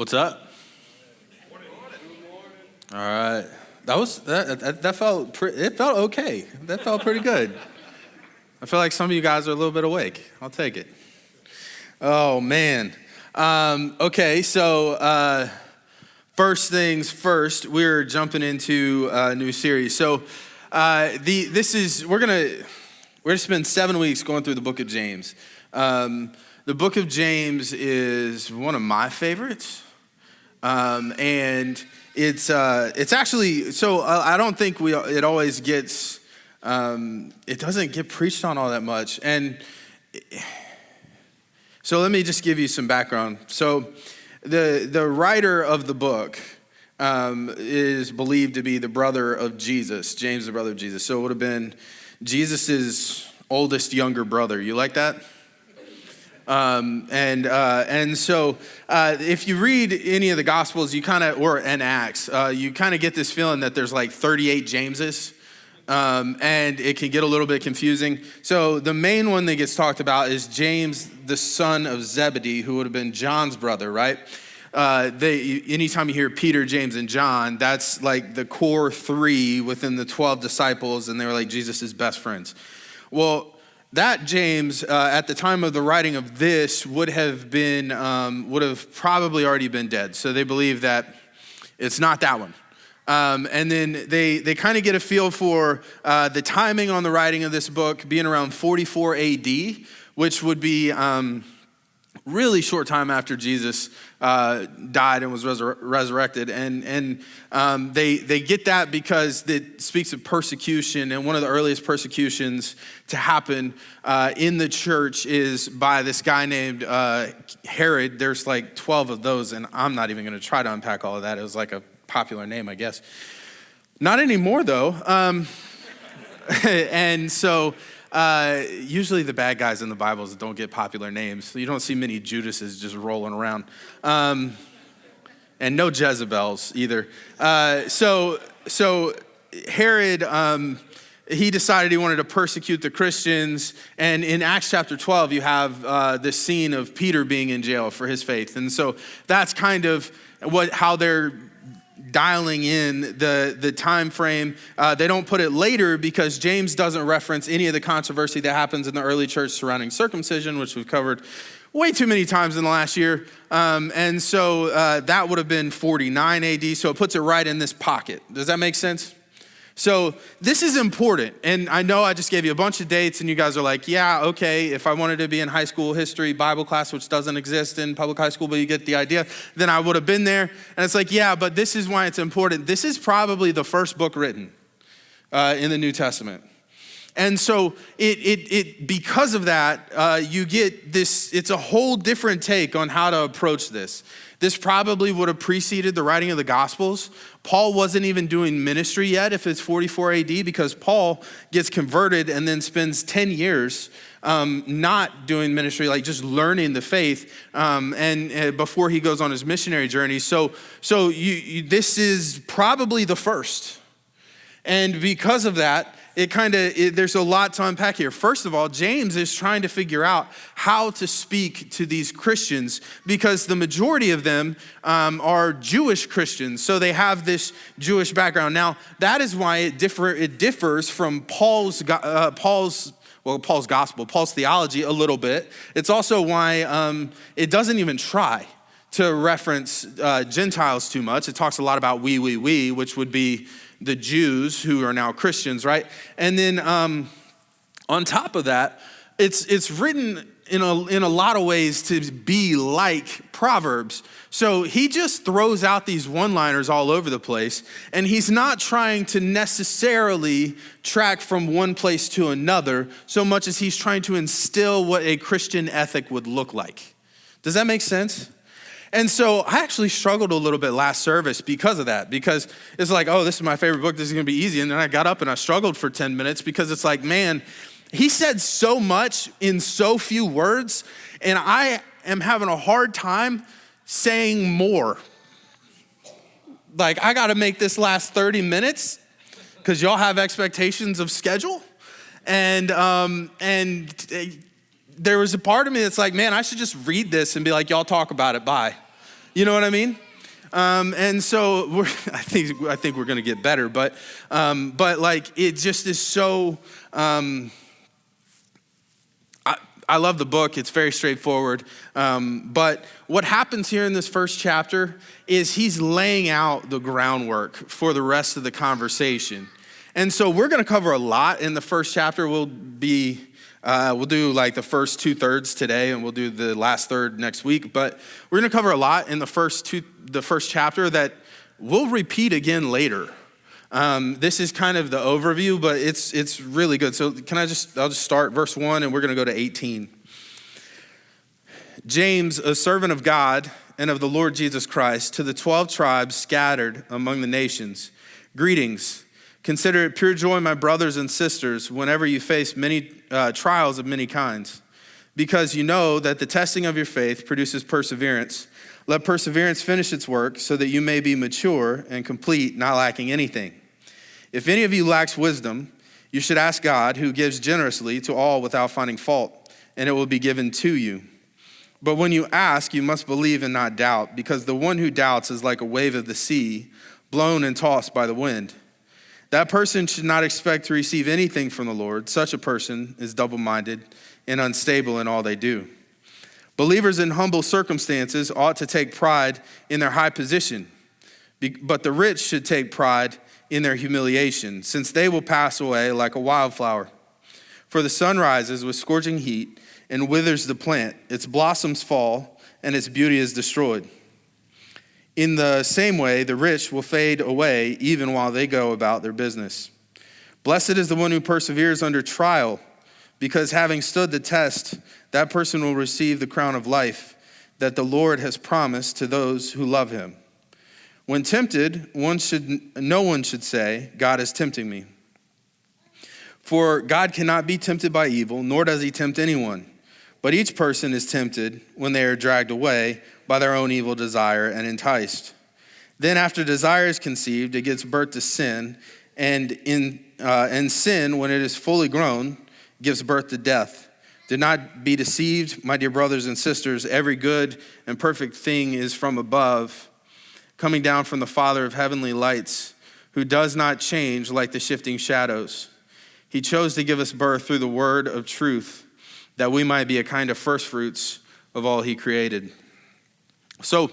What's up? All right. That felt okay. That felt pretty good. I feel like some of you guys are a little bit awake. I'll take it. Oh man. Okay, so first things first, we're jumping into a new series. So we're gonna spend 7 weeks going through the book of James. The book of James is one of my favorites, and it's actually so I don't think it always gets it doesn't get preached on all that much, and so let me just give you some background. So the writer of the book is believed to be the brother of Jesus, James, the brother of Jesus. So it would have been Jesus's oldest younger brother. You like that? And so if you read any of the Gospels, and Acts, you kind of get this feeling that there's like 38 Jameses, and it can get a little bit confusing. So the main one that gets talked about is James, the son of Zebedee, who would have been John's brother, right? Anytime you hear Peter, James, and John, that's like the core three within the 12 disciples, and they were like Jesus' best friends. Well, that James, at the time of the writing of this, would have probably already been dead. So they believe that it's not that one. And then they kind of get a feel for the timing on the writing of this book being around 44 AD, which would be really short time after Jesus died and was resurrected. And they get that because it speaks of persecution, and one of the earliest persecutions to happen in the church is by this guy named Herod. There's like 12 of those, and I'm not even going to try to unpack all of that. It was like a popular name, I guess. Not anymore, though. And so usually the bad guys in the Bibles don't get popular names. So you don't see many Judases just rolling around. And no Jezebels either. So Herod, he decided he wanted to persecute the Christians. And in Acts chapter 12, you have this scene of Peter being in jail for his faith. And so that's kind of how they're dialing in the time frame. They don't put it later because James doesn't reference any of the controversy that happens in the early church surrounding circumcision, which we've covered way too many times in the last year. And so that would have been 49 AD. So it puts it right in this pocket. Does that make sense? So this is important. And I know I just gave you a bunch of dates and you guys are like, yeah, okay, if I wanted to be in high school history Bible class, which doesn't exist in public high school, but you get the idea, then I would have been there. And it's like, yeah, but this is why it's important. This is probably the first book written in the New Testament. And so it because of that, you get this, it's a whole different take on how to approach this. This probably would have preceded the writing of the Gospels. Paul wasn't even doing ministry yet if it's 44 AD, because Paul gets converted and then spends 10 years not doing ministry, like just learning the faith, and before he goes on his missionary journey. So this is probably the first. And because of that, there's a lot to unpack here. First of all, James is trying to figure out how to speak to these Christians because the majority of them are Jewish Christians. So they have this Jewish background. Now, that is why it differs from Paul's gospel, Paul's theology a little bit. It's also why it doesn't even try to reference Gentiles too much. It talks a lot about we, which would be the Jews who are now Christians, right? And then on top of that, it's written in a lot of ways to be like Proverbs. So he just throws out these one-liners all over the place, and he's not trying to necessarily track from one place to another so much as he's trying to instill what a Christian ethic would look like. Does that make sense? And so I actually struggled a little bit last service because of that, because it's like, oh, this is my favorite book, this is gonna be easy. And then I got up and I struggled for 10 minutes because it's like, man, he said so much in so few words, and I am having a hard time saying more. Like, I gotta make this last 30 minutes because y'all have expectations of schedule. And there was a part of me that's like, man, I should just read this and be like, y'all talk about it, bye. You know what I mean? And so I think we're going to get better, but like it just is so. I love the book. It's very straightforward. But what happens here in this first chapter is he's laying out the groundwork for the rest of the conversation. And so we're going to cover a lot in the first chapter. We'll do like the first 2/3 today, and we'll do the last third next week. But we're going to cover a lot in the first chapter that we'll repeat again later. This is kind of the overview, but it's really good. So I'll just start verse 1, and we're going to go to 18. James, a servant of God and of the Lord Jesus Christ, to the 12 tribes scattered among the nations, greetings. Consider it pure joy, my brothers and sisters, whenever you face many trials of many kinds, because you know that the testing of your faith produces perseverance. Let perseverance finish its work, so that you may be mature and complete, not lacking anything. If any of you lacks wisdom, you should ask God, who gives generously to all without finding fault, and it will be given to you. But when you ask, you must believe and not doubt, because the one who doubts is like a wave of the sea, blown and tossed by the wind. That person should not expect to receive anything from the Lord. Such a person is double-minded and unstable in all they do. Believers in humble circumstances ought to take pride in their high position, but the rich should take pride in their humiliation, since they will pass away like a wildflower. For the sun rises with scorching heat and withers the plant, its blossoms fall, and its beauty is destroyed. In the same way, the rich will fade away even while they go about their business. Blessed is the one who perseveres under trial, because having stood the test, that person will receive the crown of life that the Lord has promised to those who love him. When tempted, no one should say, God is tempting me. For God cannot be tempted by evil, nor does he tempt anyone. But each person is tempted when they are dragged away by their own evil desire and enticed. Then after desire is conceived, it gives birth to sin, and sin, when it is fully grown, gives birth to death. Do not be deceived, my dear brothers and sisters. Every good and perfect thing is from above, coming down from the Father of heavenly lights, who does not change like the shifting shadows. He chose to give us birth through the word of truth, that we might be a kind of first fruits of all he created. So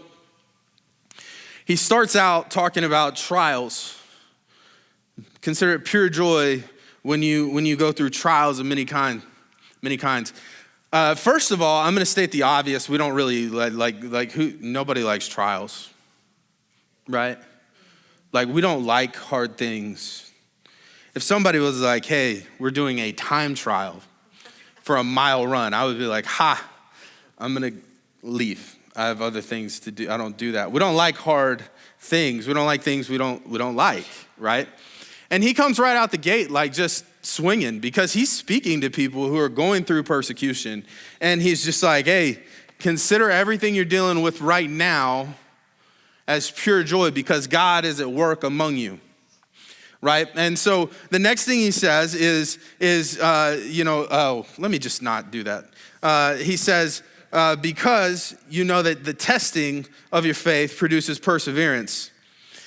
he starts out talking about trials. Consider it pure joy when you go through trials of many kinds. First of all, I'm going to state the obvious. We don't really nobody likes trials. Right? Like, we don't like hard things. If somebody was like, hey, we're doing a time trial for a mile run, I would be like, I'm going to leave. I have other things to do. I don't do that. We don't like hard things. We don't like things we don't like, right? And he comes right out the gate like just swinging, because he's speaking to people who are going through persecution. And he's just like, hey, consider everything you're dealing with right now as pure joy, because God is at work among you, right? And so the next thing he says is let me just not do that. He says, because you know that the testing of your faith produces perseverance.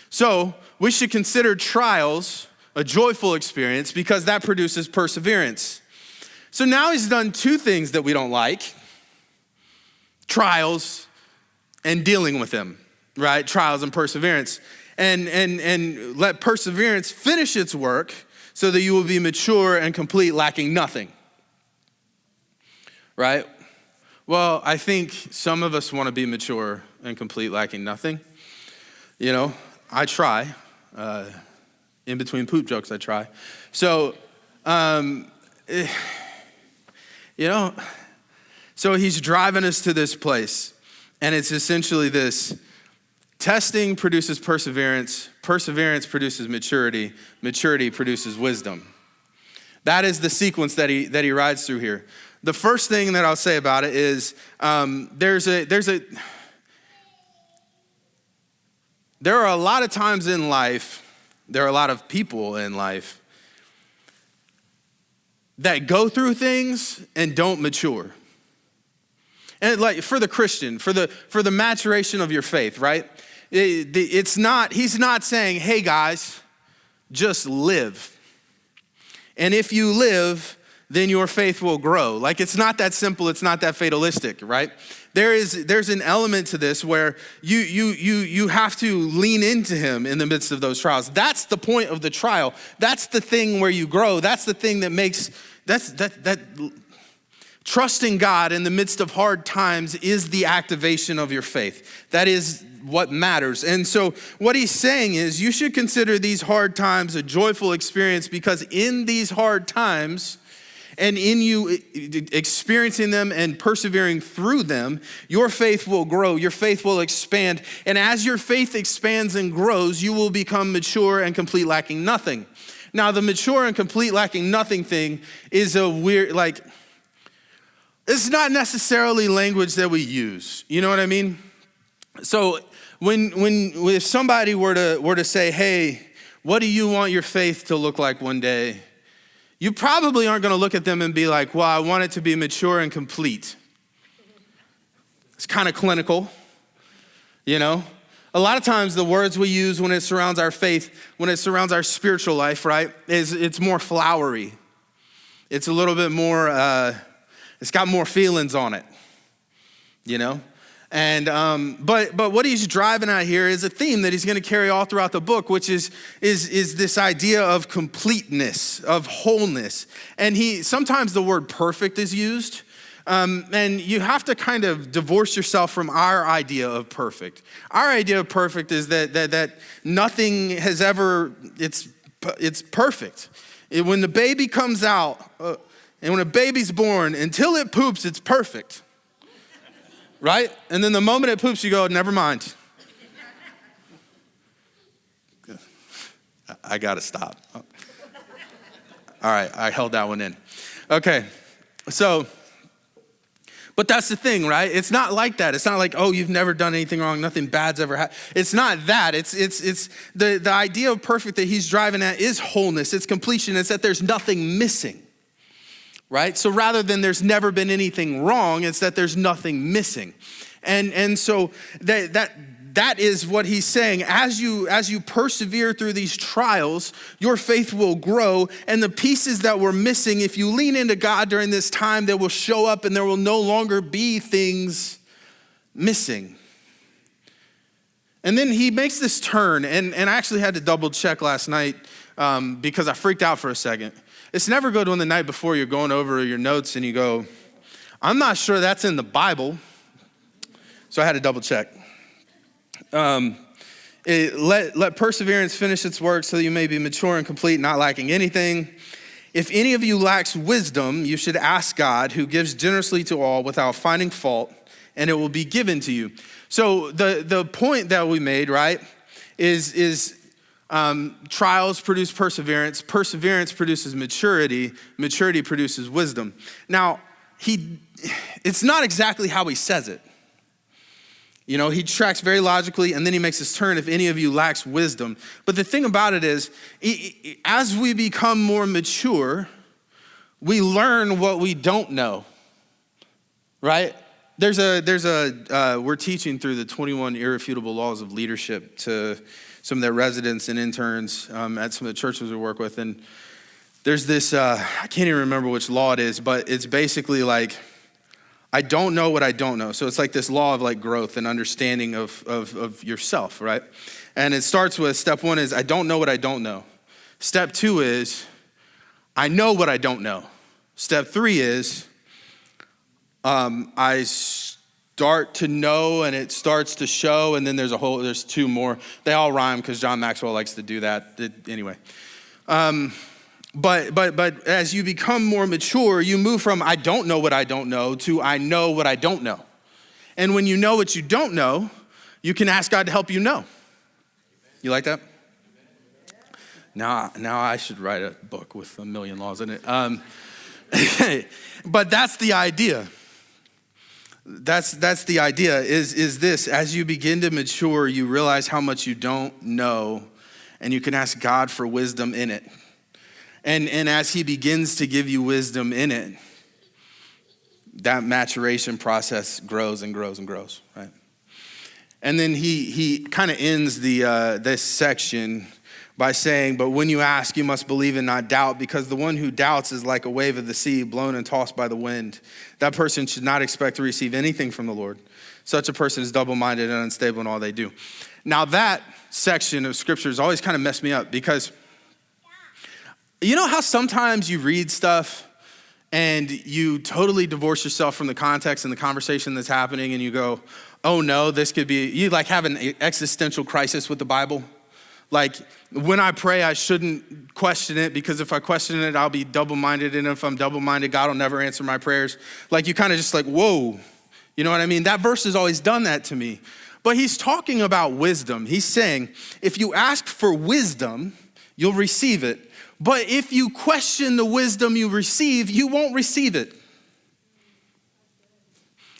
So we should consider trials a joyful experience, because that produces perseverance. So now he's done two things that we don't like: trials and dealing with them. Right? Trials and perseverance. And let perseverance finish its work, so that you will be mature and complete, lacking nothing. Right? Well, I think some of us want to be mature and complete, lacking nothing. I try. In between poop jokes, I try. So, so he's driving us to this place, and it's essentially this: testing produces perseverance, perseverance produces maturity, maturity produces wisdom. That is the sequence that he rides through here. The first thing that I'll say about it is there are a lot of times in life, there are a lot of people in life that go through things and don't mature. And like for the Christian, for the maturation of your faith, right? He's not saying, hey guys, just live. And if you live, then your faith will grow. Like it's not that simple, it's not that fatalistic, right? There's an element to this where you have to lean into him in the midst of those trials. That's the point of the trial. That's the thing where you grow. That's the thing that makes that trusting God in the midst of hard times is the activation of your faith. That is what matters. And so what he's saying is you should consider these hard times a joyful experience, because in these hard times, and in you experiencing them and persevering through them, your faith will grow, your faith will expand. And as your faith expands and grows, you will become mature and complete, lacking nothing. Now, the mature and complete, lacking nothing thing is a weird, like, it's not necessarily language that we use. You know what I mean? So if somebody were to say, hey, what do you want your faith to look like one day? You probably aren't going to look at them and be like, well, I want it to be mature and complete. It's kind of clinical, you know? A lot of times the words we use when it surrounds our faith, when it surrounds our spiritual life, right, it's more flowery. It's a little bit more, it's got more feelings on it, you know? And but what he's driving at here is a theme that he's going to carry all throughout the book, which is this idea of completeness, of wholeness. And sometimes the word perfect is used, and you have to kind of divorce yourself from our idea of perfect. Our idea of perfect is that nothing has ever, it's perfect. When the baby comes out, and when a baby's born, until it poops, it's perfect. Right? And then the moment it poops, you go, never mind. I gotta stop. All right, I held that one in. Okay, so, but that's the thing, right? It's not like that. It's not like, oh, you've never done anything wrong, nothing bad's ever happened. It's not that. It's the idea of perfect that he's driving at is wholeness, it's completion, it's that there's nothing missing. Right? So rather than there's never been anything wrong, it's that there's nothing missing. And so that is what he's saying. As you persevere through these trials, your faith will grow, and the pieces that were missing, if you lean into God during this time, they will show up and there will no longer be things missing. And then he makes this turn, and I actually had to double check last night because I freaked out for a second. It's never good when the night before you're going over your notes and you go, I'm not sure that's in the Bible. So I had to double check. Let perseverance finish its work so that you may be mature and complete, not lacking anything. If any of you lacks wisdom, you should ask God, who gives generously to all without finding fault, and it will be given to you. So the point that we made, right, is trials produce perseverance. Perseverance produces maturity. Maturity produces wisdom. Now, it's not exactly how he says it. You know, he tracks very logically, and then he makes this turn, if any of you lacks wisdom. But the thing about it is, as we become more mature, we learn what we don't know, right? We're teaching through the 21 irrefutable laws of leadership to some of their residents and interns at some of the churches we work with. And there's this, I can't even remember which law it is, but it's basically like, I don't know what I don't know. So it's like this law of like growth and understanding of yourself, right? And it starts with, step one is, I don't know what I don't know. Step two is, I know what I don't know. Step three is, I start to know and it starts to show, and then there's two more. They all rhyme because John Maxwell likes to do that. Anyway. But as you become more mature, you move from I don't know what I don't know to I know what I don't know. And when you know what you don't know, you can ask God to help you know. You like that? Now I should write a book with 1 million laws in it. But that's the idea. That's the idea is this: as you begin to mature, you realize how much you don't know, and you can ask God for wisdom in it. And as he begins to give you wisdom in it, that maturation process grows and grows and grows, right? And then he kind of ends this section by saying, but when you ask, you must believe and not doubt, because the one who doubts is like a wave of the sea blown and tossed by the wind. That person should not expect to receive anything from the Lord. Such a person is double-minded and unstable in all they do. Now that section of scripture has always kind of messed me up, because you know how sometimes you read stuff and you totally divorce yourself from the context and the conversation that's happening, and you go, oh no, this could be, you like have an existential crisis with the Bible. Like when I pray, I shouldn't question it, because if I question it, I'll be double-minded. And if I'm double-minded, God will never answer my prayers. Like you kind of just like, whoa, you know what I mean? That verse has always done that to me. But he's talking about wisdom. He's saying, if you ask for wisdom, you'll receive it. But if you question the wisdom you receive, you won't receive it.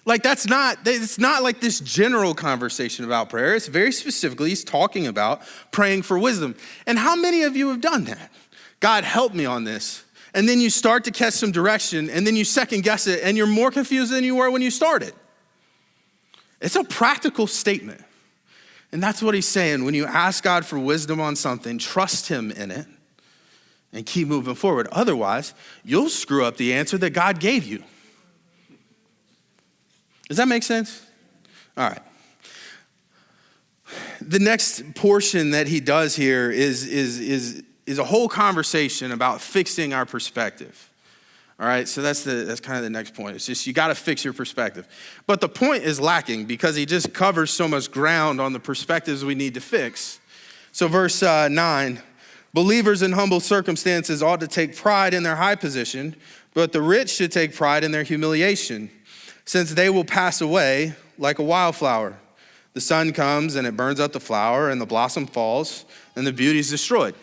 Like it's not like this general conversation about prayer. It's very specifically, he's talking about praying for wisdom. And how many of you have done that? God, help me on this. And then you start to catch some direction, and then you second guess it, and you're more confused than you were when you started. It's a practical statement. And that's what he's saying. When you ask God for wisdom on something, trust him in it and keep moving forward. Otherwise, you'll screw up the answer that God gave you. Does that make sense? All right. The next portion that he does here is a whole conversation about fixing our perspective. All right, so that's kind of the next point. It's just you got to fix your perspective. But the point is lacking, because he just covers so much ground on the perspectives we need to fix. So verse 9, believers in humble circumstances ought to take pride in their high position, but the rich should take pride in their humiliation, since they will pass away like a wildflower. The sun comes and it burns out the flower, and the blossom falls and the beauty is destroyed.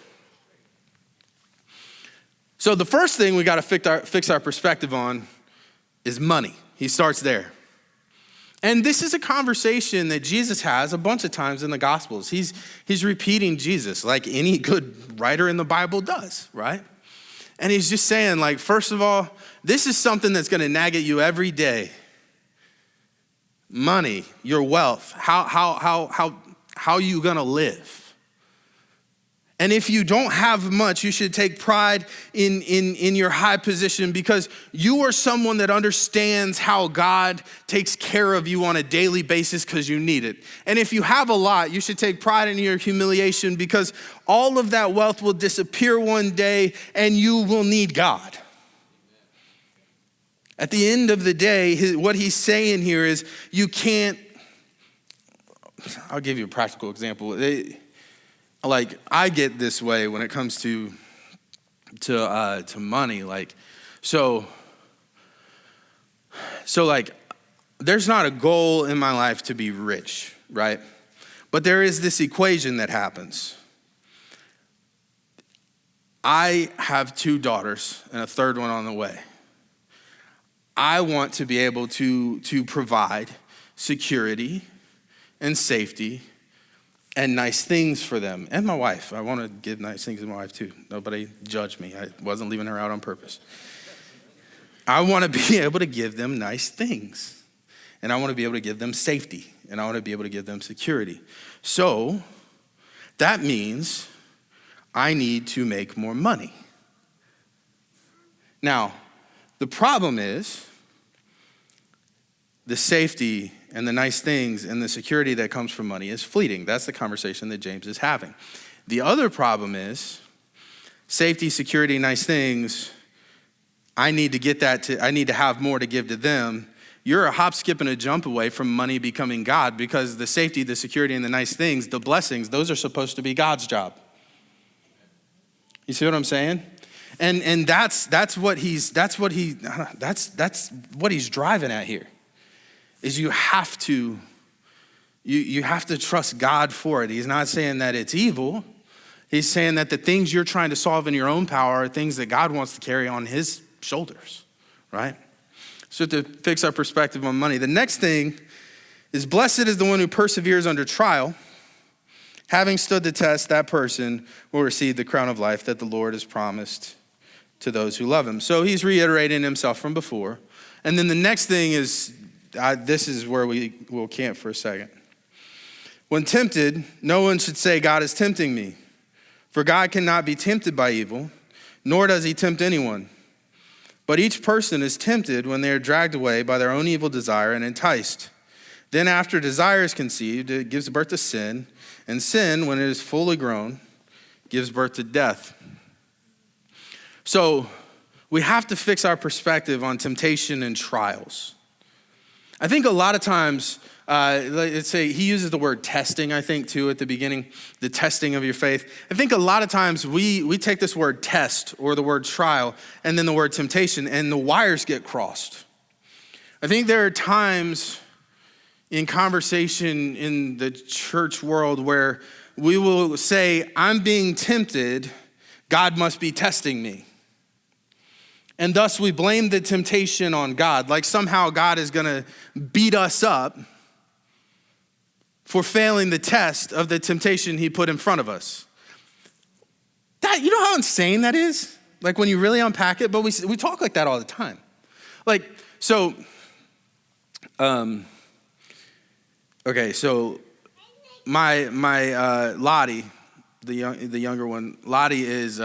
So the first thing we got to fix our perspective on is money. He starts there. And this is a conversation that Jesus has a bunch of times in the Gospels. He's repeating Jesus like any good writer in the Bible does, right? And he's just saying, like, first of all, this is something that's going to nag at you every day. Money, your wealth, how you going to live? And if you don't have much, you should take pride in your high position, because you are someone that understands how God takes care of you on a daily basis because you need it. And if you have a lot, you should take pride in your humiliation, because all of that wealth will disappear one day and you will need God. At the end of the day, what he's saying here is you can't, I'll give you a practical example. Like I get this way when it comes to money. Like, so like there's not a goal in my life to be rich, right? But there is this equation that happens. I have 2 daughters and a third one on the way. I want to be able to provide security and safety and nice things for them. And my wife. I want to give nice things to my wife too. Nobody judge me. I wasn't leaving her out on purpose. I want to be able to give them nice things. And I want to be able to give them safety. And I want to be able to give them security. So that means I need to make more money. Now, the problem is the safety and the nice things and the security that comes from money is fleeting. That's the conversation that James is having. The other problem is safety, security, nice things. I need to have more to give to them. You're a hop, skip, and a jump away from money becoming God, because the safety, the security, and the nice things, the blessings, those are supposed to be God's job. You see what I'm saying? And that's what he's driving at here. Is you have to trust God for it. He's not saying that it's evil. He's saying that the things you're trying to solve in your own power are things that God wants to carry on his shoulders, right? So to fix our perspective on money. The next thing is, blessed is the one who perseveres under trial. Having stood the test, that person will receive the crown of life that the Lord has promised to those who love him. So he's reiterating himself from before. And then the next thing is, this is where we'll camp for a second. When tempted, no one should say, God is tempting me. For God cannot be tempted by evil, nor does he tempt anyone. But each person is tempted when they are dragged away by their own evil desire and enticed. Then after desire is conceived, it gives birth to sin. And sin, when it is fully grown, gives birth to death. So we have to fix our perspective on temptation and trials. I think a lot of times, let's say he uses the word testing, I think, too, at the beginning, the testing of your faith. I think a lot of times we take this word test or the word trial and then the word temptation, and the wires get crossed. I think there are times in conversation in the church world where we will say, I'm being tempted, God must be testing me. And thus we blame the temptation on God, like somehow God is gonna beat us up for failing the test of the temptation he put in front of us. That, you know how insane that is? Like when you really unpack it, but we talk like that all the time. Like, so, okay, so my Lottie, the younger one, Lottie is,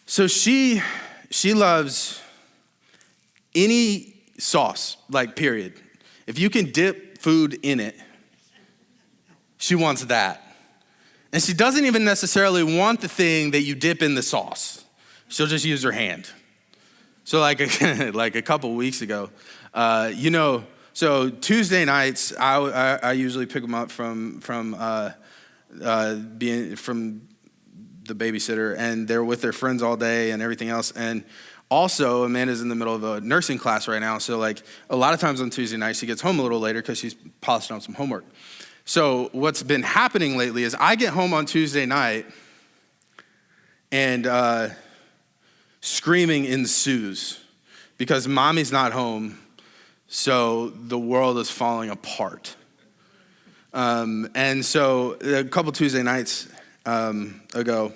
so she loves any sauce, like period. If you can dip food in it, she wants that. And she doesn't even necessarily want the thing that you dip in the sauce. She'll just use her hand. So like a couple weeks ago, so Tuesday nights, I usually pick them up from the babysitter, and they're with their friends all day and everything else. And also, Amanda's in the middle of a nursing class right now. So like a lot of times on Tuesday night, she gets home a little later because she's polishing up some homework. So what's been happening lately is I get home on Tuesday night and screaming ensues because mommy's not home. So the world is falling apart. And so a couple Tuesday nights ago,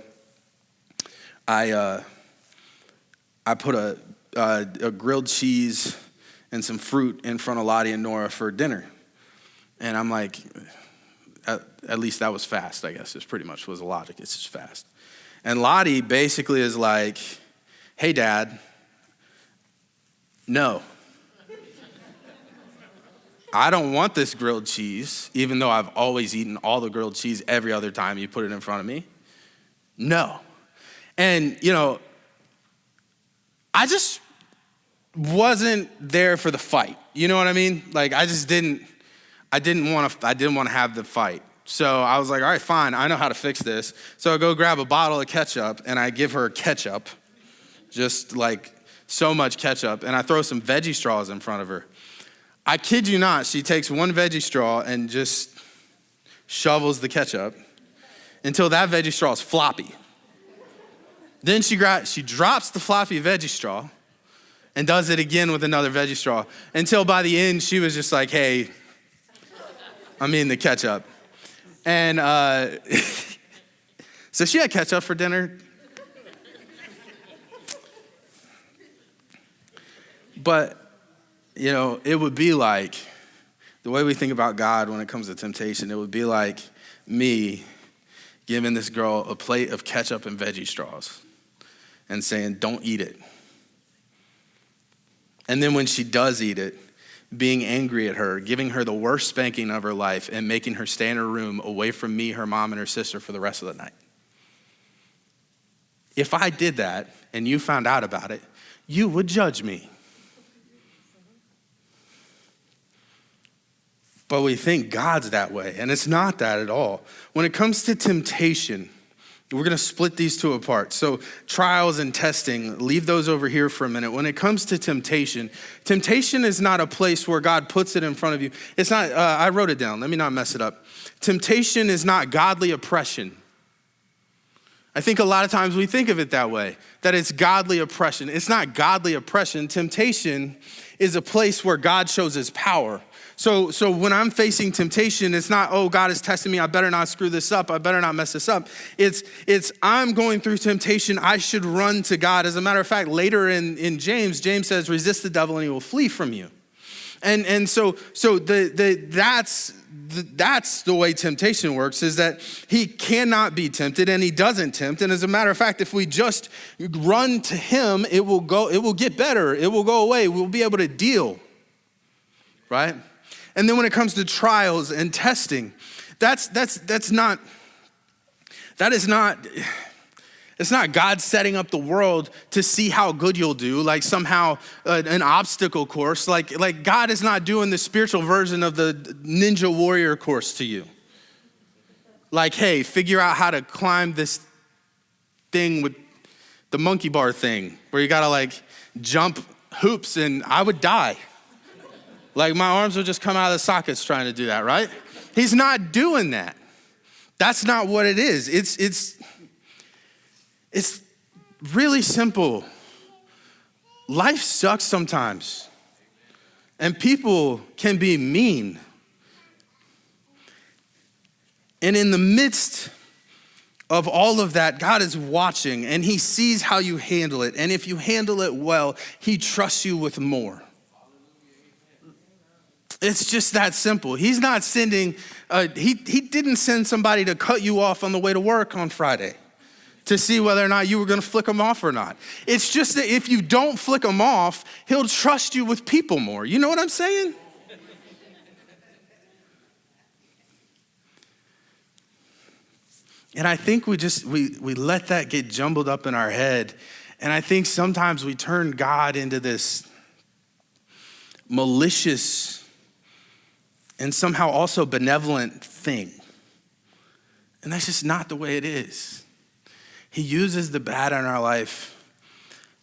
I put a grilled cheese and some fruit in front of Lottie and Nora for dinner. And I'm like, at least that was fast, I guess. It's pretty much was the logic. It's just fast. And Lottie basically is like, hey, Dad, no. I don't want this grilled cheese, even though I've always eaten all the grilled cheese every other time you put it in front of me. No. And, I just wasn't there for the fight. You know what I mean? Like, I didn't want to have the fight. So I was like, all right, fine. I know how to fix this. So I go grab a bottle of ketchup and I give her ketchup, just like so much ketchup. And I throw some veggie straws in front of her. I kid you not, she takes one veggie straw and just shovels the ketchup until that veggie straw is floppy. Then she drops the floppy veggie straw and does it again with another veggie straw until by the end she was just like, hey, I'm eating the ketchup. And so she had ketchup for dinner. But it would be like, the way we think about God when it comes to temptation, it would be like me giving this girl a plate of ketchup and veggie straws and saying, don't eat it. And then when she does eat it, being angry at her, giving her the worst spanking of her life and making her stay in her room away from me, her mom, and her sister for the rest of the night. If I did that and you found out about it, you would judge me. But we think God's that way, and it's not that at all. When it comes to temptation, we're going to split these two apart. So trials and testing, leave those over here for a minute. When it comes to temptation, temptation is not a place where God puts it in front of you. It's not, I wrote it down. Let me not mess it up. Temptation is not godly oppression. I think a lot of times we think of it that way, that it's godly oppression. It's not godly oppression. Temptation is a place where God shows his power. So when I'm facing temptation, it's not, oh, God is testing me. I better not screw this up. I better not mess this up. It's I'm going through temptation. I should run to God. As a matter of fact, later in James says, resist the devil and he will flee from you. And so that's the way temptation works, is that he cannot be tempted and he doesn't tempt. And as a matter of fact, if we just run to him, it will get better. It will go away. We'll be able to deal, right? And then when it comes to trials and testing, it's not God setting up the world to see how good you'll do, like somehow an obstacle course. Like God is not doing the spiritual version of the Ninja Warrior course to you. Like, hey, figure out how to climb this thing with the monkey bar thing, where you gotta like jump hoops, and I would die. Like my arms would just come out of the sockets trying to do that, right? He's not doing that. That's not what it is. It's really simple. Life sucks sometimes, and people can be mean. And in the midst of all of that, God is watching, and he sees how you handle it. And if you handle it well, he trusts you with more. It's just that simple. He's not sending, he didn't send somebody to cut you off on the way to work on Friday to see whether or not you were gonna flick them off or not. It's just that if you don't flick them off, he'll trust you with people more. You know what I'm saying? And I think we let that get jumbled up in our head. And I think sometimes we turn God into this malicious and somehow also benevolent thing. And that's just not the way it is. He uses the bad in our life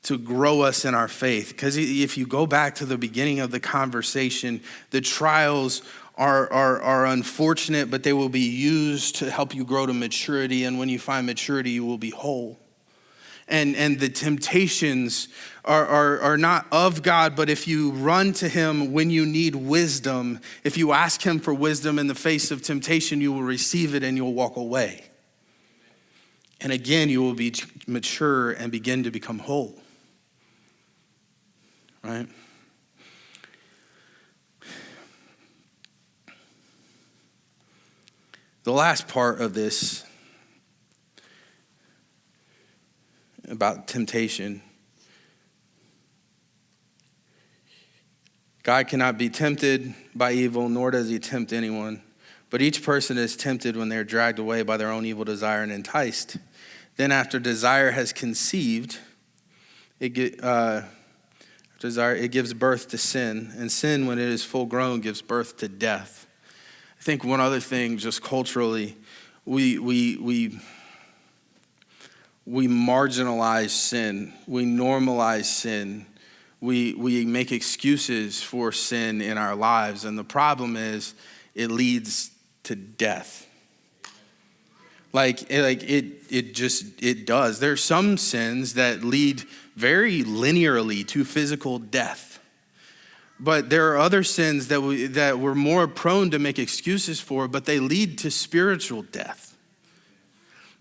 to grow us in our faith. Because if you go back to the beginning of the conversation, the trials are unfortunate, but they will be used to help you grow to maturity. And when you find maturity, you will be whole. And the temptations are not of God, but if you run to him when you need wisdom, if you ask him for wisdom in the face of temptation, you will receive it and you'll walk away. And again, you will be mature and begin to become whole, right? The last part of this about temptation. God cannot be tempted by evil, nor does he tempt anyone. But each person is tempted when they're dragged away by their own evil desire and enticed. Then after desire has conceived, it gives birth to sin. And sin, when it is full grown, gives birth to death. I think one other thing, just culturally, we marginalize sin. We normalize sin. We make excuses for sin in our lives. And the problem is it leads to death. It does. There's some sins that lead very linearly to physical death. But there are other sins that we're more prone to make excuses for, but they lead to spiritual death.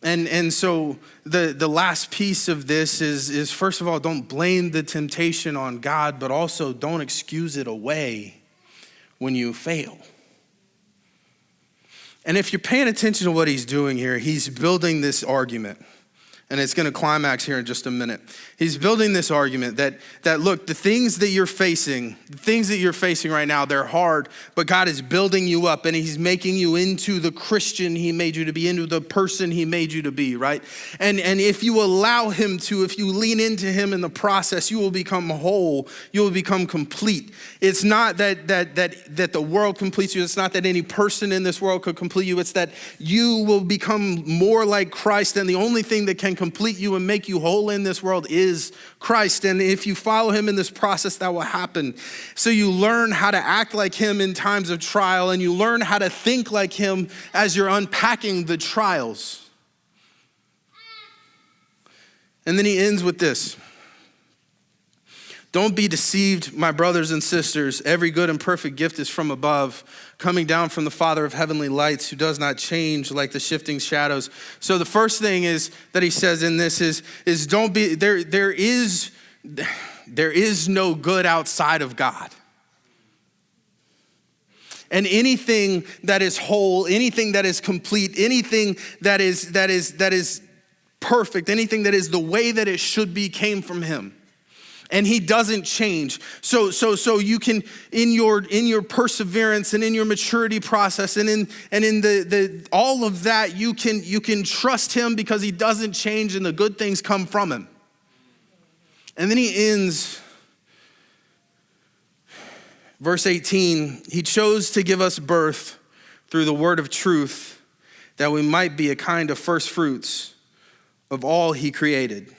And so the last piece of this is first of all, don't blame the temptation on God, but also don't excuse it away when you fail. And if you're paying attention to what he's doing here, he's building this argument. And it's going to climax here in just a minute. He's building this argument that look, the things that you're facing right now, they're hard, but God is building you up and he's making you into the Christian he made you to be, into the person he made you to be, right? And if you allow him to, if you lean into him in the process, you will become whole, you will become complete. It's not that the world completes you. It's not that any person in this world could complete you. It's that you will become more like Christ, and the only thing that can complete you and make you whole in this world is Christ. And if you follow him in this process, that will happen. So you learn how to act like him in times of trial, and you learn how to think like him as you're unpacking the trials. And then he ends with this. Don't be deceived, my brothers and sisters. Every good and perfect gift is from above, coming down from the Father of heavenly lights, who does not change like the shifting shadows. So the first thing is that he says in this is don't be, there is no good outside of God. And anything that is whole, anything that is complete, anything that is perfect, anything that is the way that it should be came from him. And he doesn't change. So you can, in your perseverance and in your maturity process and in the all of that, you can trust him because he doesn't change and the good things come from him. And then he ends verse 18. He chose to give us birth through the word of truth, that we might be a kind of first fruits of all he created.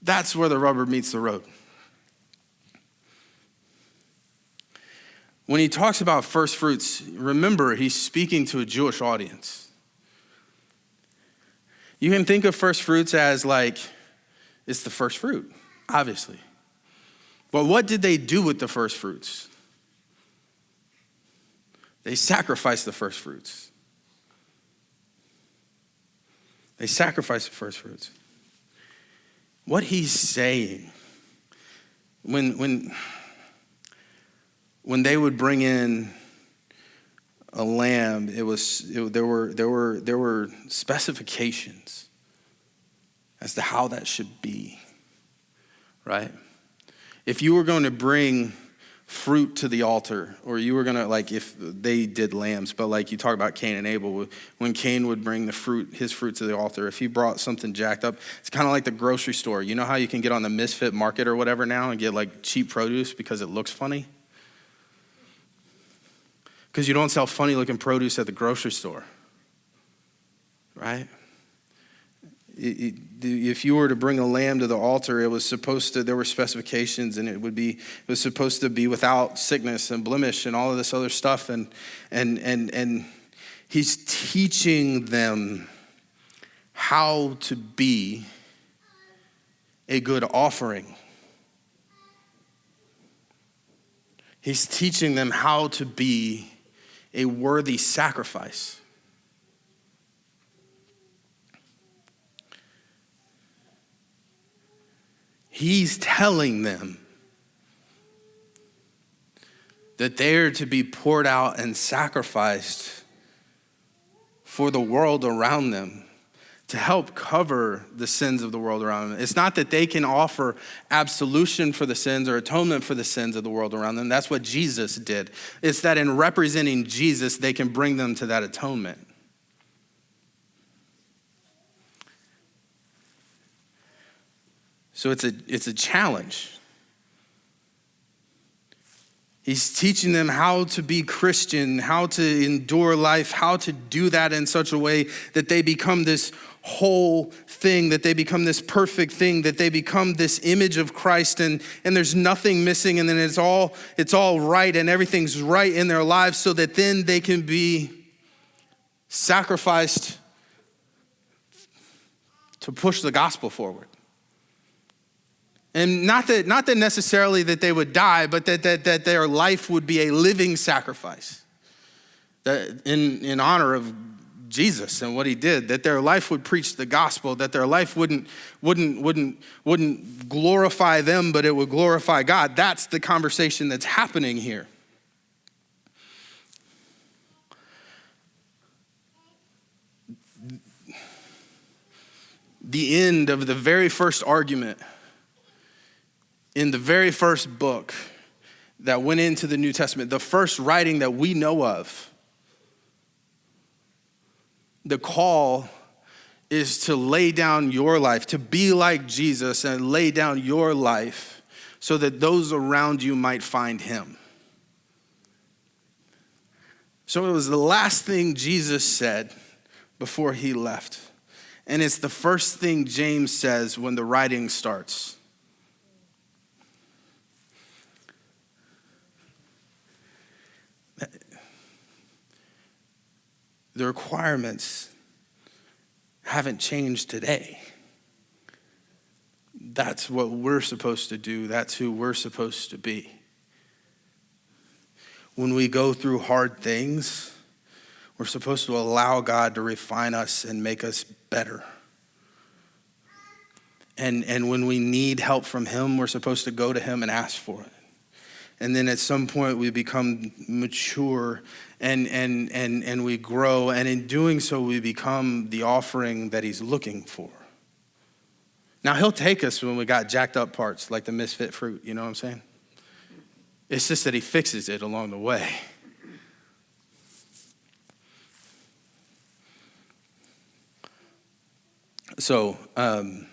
That's where the rubber meets the road. When he talks about first fruits, remember, he's speaking to a Jewish audience. You can think of first fruits as like, it's the first fruit, obviously. But what did they do with the first fruits? They sacrificed the first fruits. They sacrificed the first fruits. What he's saying, when they would bring in a lamb, there were specifications as to how that should be, right? If you were going to bring fruit to the altar, or you were going to, like, if they did lambs, but like you talk about Cain and Abel, when Cain would bring his fruit to the altar, if he brought something jacked up, it's kind of like the grocery store. You know how you can get on the Misfit Market or whatever now and get like cheap produce because it looks funny? Because you don't sell funny looking produce at the grocery store, right? If you were to bring a lamb to the altar, there were specifications, and it was supposed to be without sickness and blemish and all of this other stuff. And he's teaching them how to be a good offering. He's teaching them how to be a worthy sacrifice. He's telling them that they're to be poured out and sacrificed for the world around them, to help cover the sins of the world around them. It's not that they can offer absolution for the sins or atonement for the sins of the world around them. That's what Jesus did. It's that in representing Jesus, they can bring them to that atonement. So it's a challenge. He's teaching them how to be Christian, how to endure life, how to do that in such a way that they become this whole thing, that they become this perfect thing, that they become this image of Christ, and there's nothing missing, and then it's all right and everything's right in their lives, so that then they can be sacrificed to push the gospel forward. And not that necessarily that they would die, but that their life would be a living sacrifice. That in honor of Jesus and what he did, that their life would preach the gospel, that their life wouldn't glorify them, but it would glorify God. That's the conversation that's happening here. The end of the very first argument in the very first book that went into the New Testament, the first writing that we know of, the call is to lay down your life, to be like Jesus and lay down your life so that those around you might find him. So it was the last thing Jesus said before he left. And it's the first thing James says when the writing starts. The requirements haven't changed today. That's what we're supposed to do. That's who we're supposed to be. When we go through hard things, we're supposed to allow God to refine us and make us better. And when we need help from him, we're supposed to go to him and ask for it. And then at some point we become mature and we grow. And in doing so, we become the offering that he's looking for. Now, he'll take us when we got jacked up parts, like the misfit fruit, you know what I'm saying? It's just that he fixes it along the way. So, I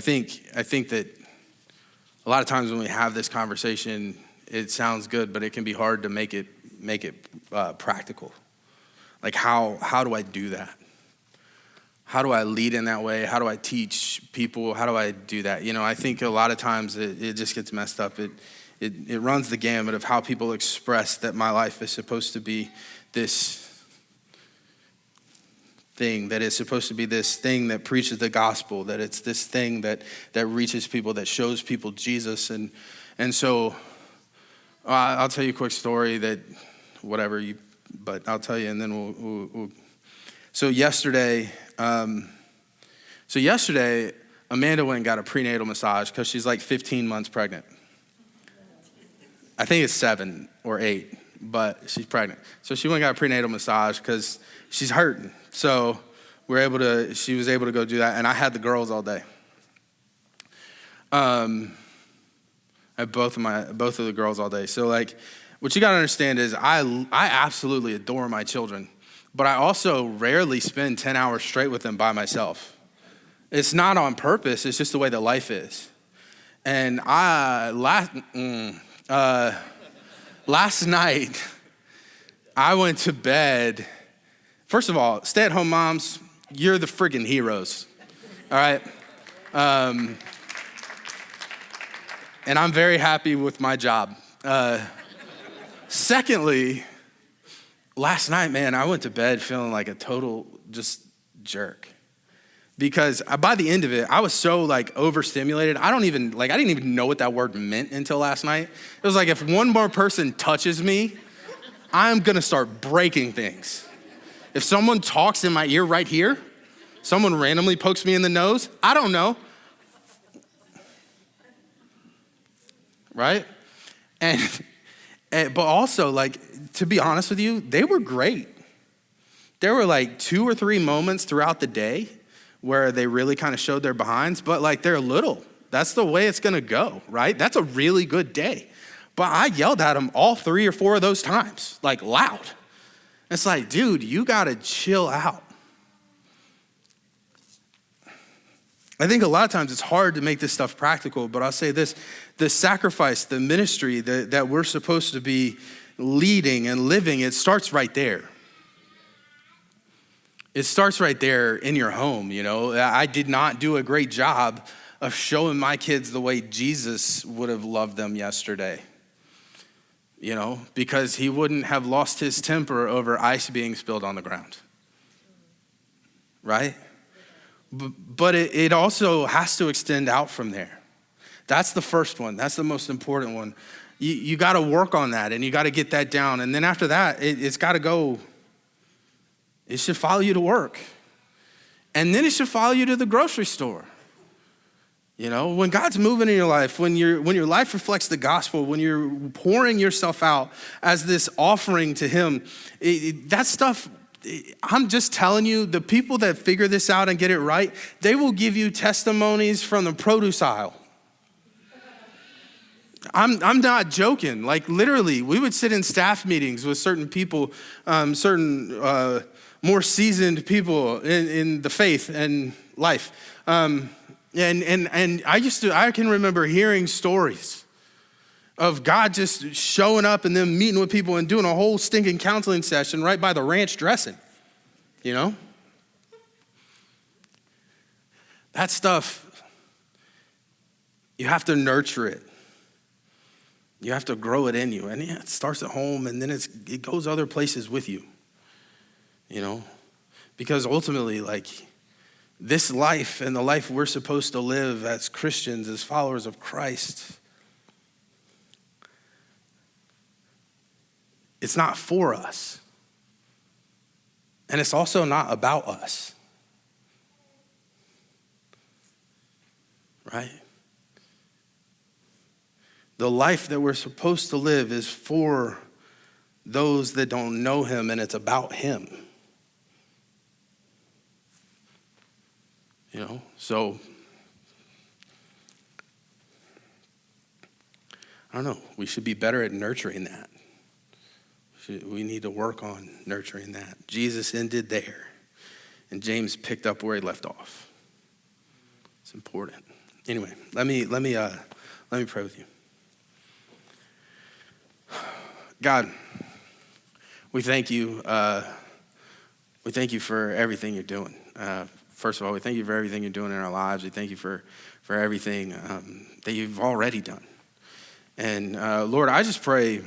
think that a lot of times when we have this conversation, it sounds good, but it can be hard to make it practical. Like how do I do that? How do I lead in that way? How do I teach people? How do I do that? I think a lot of times it just gets messed up. It runs the gamut of how people express that my life is supposed to be this thing, that it's supposed to be this thing that preaches the gospel, that it's this thing that reaches people, that shows people Jesus. And so I'll tell you a quick story that but I'll tell you, and then we'll. So yesterday, Amanda went and got a prenatal massage because she's like 15 months pregnant. I think it's 7 or 8, but she's pregnant. So she went and got a prenatal massage because she's hurting. So she was able to go do that, and I had the girls all day. I had both of the girls all day. So like, what you gotta understand is I absolutely adore my children, but I also rarely spend 10 hours straight with them by myself. It's not on purpose, it's just the way that life is. And last night, I went to bed. First of all, stay-at-home moms, you're the friggin' heroes, all right? And I'm very happy with my job. Secondly, last night, man, I went to bed feeling like a total just jerk. Because by the end of it, I was so like overstimulated. I didn't even know what that word meant until last night. It was like, if one more person touches me, I'm gonna start breaking things. If someone talks in my ear right here, someone randomly pokes me in the nose, I don't know. Right? But also, like, to be honest with you, they were great. There were like 2 or 3 moments throughout the day where they really kind of showed their behinds, but like they're little. That's the way it's gonna go, right? That's a really good day. But I yelled at them all 3 or 4 of those times, like loud. It's like, dude, you gotta chill out. I think a lot of times it's hard to make this stuff practical, but I'll say this, the sacrifice, the ministry that we're supposed to be leading and living, it starts right there. It starts right there in your home, I did not do a great job of showing my kids the way Jesus would have loved them yesterday. Because he wouldn't have lost his temper over ice being spilled on the ground. Right? But it also has to extend out from there. That's the first one. That's the most important one. You got to work on that, and you got to get that down. And then after that, it's got to go. It should follow you to work. And then it should follow you to the grocery store. When God's moving in your life, when your life reflects the gospel, when you're pouring yourself out as this offering to him, that stuff, I'm just telling you, the people that figure this out and get it right, they will give you testimonies from the produce aisle. I'm not joking. Like literally, we would sit in staff meetings with certain people, certain more seasoned people in the faith and life. And I can remember hearing stories of God just showing up and them meeting with people and doing a whole stinking counseling session right by the ranch dressing, That stuff, you have to nurture it. You have to grow it in you. And it starts at home and then it goes other places with you, Because ultimately, like, this life and the life we're supposed to live as Christians, as followers of Christ, it's not for us. And it's also not about us. Right? The life that we're supposed to live is for those that don't know him, and it's about him. You know, so I don't know. We should be better at nurturing that. We need to work on nurturing that. Jesus ended there, and James picked up where he left off. It's important. Anyway, let me pray with you. God, we thank you. We thank you for everything you're doing. First of all, we thank you for everything you're doing in our lives. We thank you for everything that you've already done. And Lord, I just pray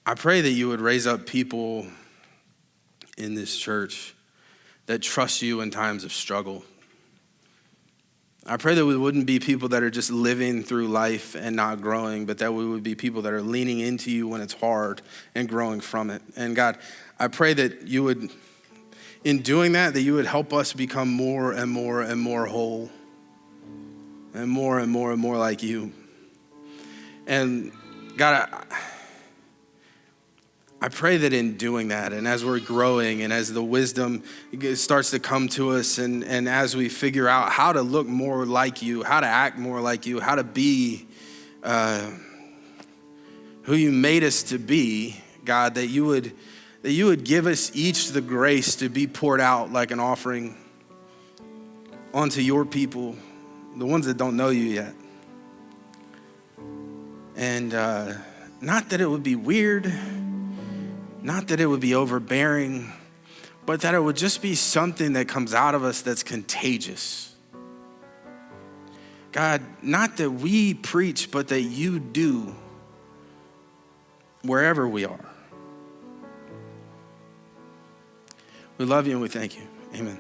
that you would raise up people in this church that trust you in times of struggle. I pray that we wouldn't be people that are just living through life and not growing, but that we would be people that are leaning into you when it's hard and growing from it. And God, I pray that you would, in doing that you would help us become more and more and more whole and more like you. And God, I pray that in doing that, and as we're growing and as the wisdom starts to come to us, and as we figure out how to look more like you, how to act more like you, how to be who you made us to be, God, that you would give us each the grace to be poured out like an offering onto your people, the ones that don't know you yet. And not that it would be weird, not that it would be overbearing, but that it would just be something that comes out of us that's contagious. God, not that we preach, but that you do wherever we are. We love you and we thank you. Amen.